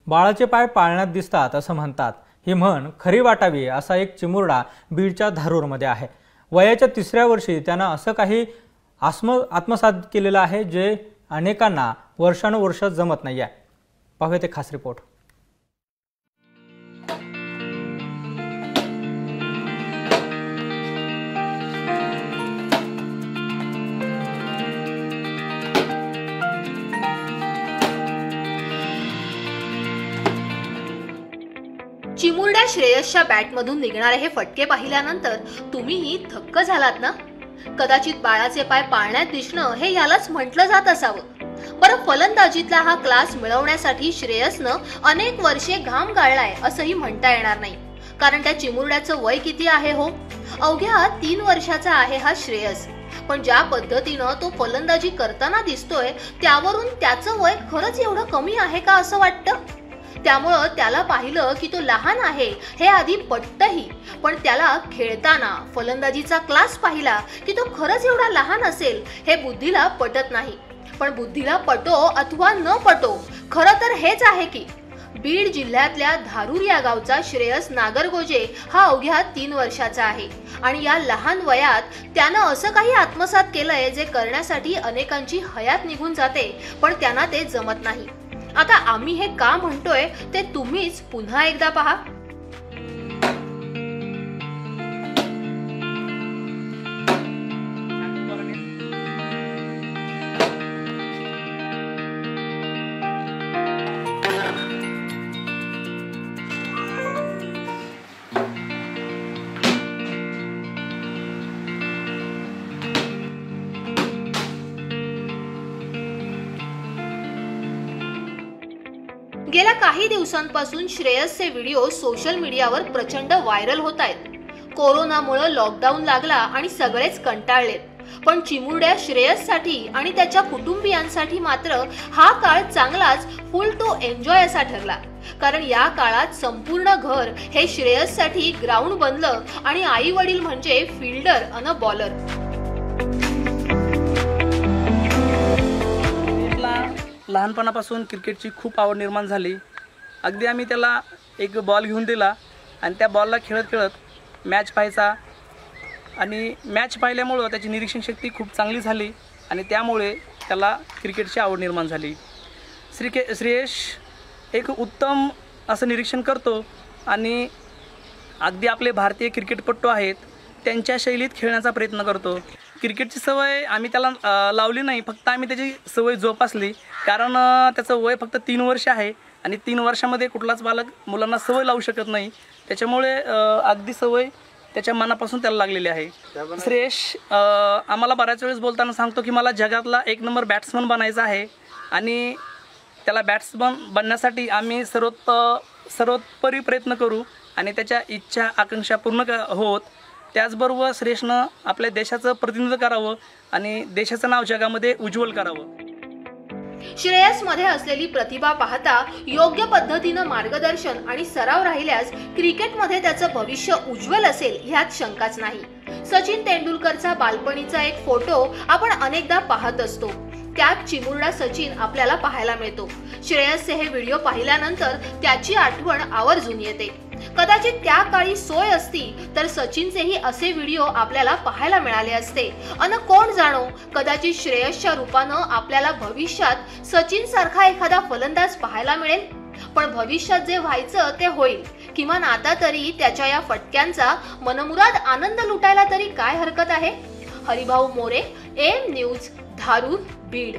बाळाचे पाय पाळण्यात दिसतात असं म्हणतात. ही म्हण खरी वाटावी असा एक चिमुरडा बीडच्या धारूरमध्ये आहे. वयाच्या 3ऱ्या वर्षी त्यानं असं काही आत्मसात केलेलं आहे जे अनेकांना वर्षानुवर्ष जमत नाही आहे. पाहूया ते खास रिपोर्ट. चिमुरड्या श्रेयसच्या बॅटमधून निघणारे हे फटके पाहिल्यानंतर तुम्हीही थक्क झालात ना? कदाचित बाळाचे पाय पाळण्यात दिसणं हे यालाच म्हटलं जात असावं. बरं, फलंदाजीतला हा क्लास मिळवण्यासाठी श्रेयसनं अनेक वर्षे घाम गाळलाय असंही म्हणता येणार नाही. कारण त्या चिमुरड्याचं वय किती आहे हो? अवघ्या 3 वर्षाचा आहे हा श्रेयस. पण ज्या पद्धतीनं तो फलंदाजी करताना दिसतोय त्यावरून त्याचं वय खरंच एवढं कमी आहे का असं वाटतं. त्यामुळं त्याला पाहिलं की तो लहान आहे हे आधी पटतही, पण त्याला खेळताना फलंदाजीचा क्लास पाहिला की तो खरंच एवढा लहान असेल हे बुद्धीला पटत नाही. पण बुद्धीला पटो अथवा न पटो, खरं तर हेच आहे की बीड जिल्ह्यातल्या धारूर या गावचा श्रेयस नागरगोजे हा अवघ्या 3 वर्षाचा आहे. आणि या लहान वयात त्यानं असं काही आत्मसात केलंय जे करण्यासाठी अनेकांची हयात निघून जाते, पण त्यांना ते जमत नाही. आता आम्ही हे का म्हणतोय ते तुम्हीच पुन्हा एकदा पहा. गेल्या काही दिवसांपासून श्रेयसचे व्हिडिओ सोशल मीडियावर प्रचंड व्हायरल होत आहेत. कोरोनामुळे लॉकडाऊन लागला आणि सगळेच कंटाळलेत. पण चिमुरड्या श्रेयससाठी आणि त्याच्या कुटुंबियांसाठी मात्र हा काळ चांगलाच फुल टू एन्जॉय असा ठरला. कारण या काळात संपूर्ण घर हे श्रेयससाठी ग्राउंड बनलं आणि आई वडील म्हणजे फिल्डर अन बॉलर. लहानपणापासून क्रिकेटची खूप आवड निर्माण झाली. अगदी आम्ही त्याला एक बॉल घेऊन दिला आणि त्या बॉलला खेळत खेळत मॅच पाहायचा आणि मॅच पाहिल्यामुळं त्याची निरीक्षण शक्ती खूप चांगली झाली आणि त्यामुळे त्याला क्रिकेटची आवड निर्माण झाली. श्रेयस एक उत्तम असं निरीक्षण करतो आणि अगदी आपले भारतीय क्रिकेटपटू आहेत त्यांच्या शैलीत खेळण्याचा प्रयत्न करतो. क्रिकेटची सवय आम्ही त्याला लावली नाही, फक्त आम्ही त्याची सवय जोपासली. कारण त्याचं वय फक्त 3 वर्ष आहे आणि 3 वर्षामध्ये कुठलाच बालक मुलांना सवय लावू शकत नाही. त्याच्यामुळे अगदी सवय त्याच्या मनापासून त्याला लागलेली आहे. श्रेयस आम्हाला बऱ्याच वेळेस बोलताना सांगतो की मला जगातला 1 नंबर बॅट्समन बनायचा आहे आणि त्याला बॅट्समन बनण्यासाठी आम्ही सर्वोपरी प्रयत्न करू आणि त्याच्या इच्छा आकांक्षा पूर्ण होत. त्याचबरोबर श्रेयसनं आपल्या देशाचं प्रतिनिधित्व करावं आणि देशाचं नाव जगामध्ये उज्ज्वल करावं. श्रेयस मध्ये असलेली प्रतिभा पाहता योग्य पद्धतीनं मार्गदर्शन आणि सराव राहिल्यास क्रिकेटमध्ये त्याचं भविष्य उज्ज्वल असेल ह्यात शंकाच नाही. सचिन तेंडुलकरचा बालपणीचा एक फोटो आपण अनेकदा पाहत असतो. त्यात चिमुरडा सचिन आपल्याला पाहायला मिळतो. श्रेयसचे हे व्हिडिओ पाहिल्यानंतर त्याची आठवण आवर्जून येते. कदाचित त्या काळी सोय असती तर सचिनचेही असे व्हिडिओ आपल्याला पाहायला मिळाले असते. अन कोण जाणो, कदाचित श्रेयसच्या रूपानं आपल्याला भविष्यात सचिन सारखा एखादा फलंदाज पाहायला मिळेल. पण भविष्यात जे व्हायचं ते होईल. किमान आता तरी त्याच्या या फटक्यांचा मनमुराद आनंद लुटायला तरी काय हरकत आहे. Haribhau More, M News, Dharur, Beed.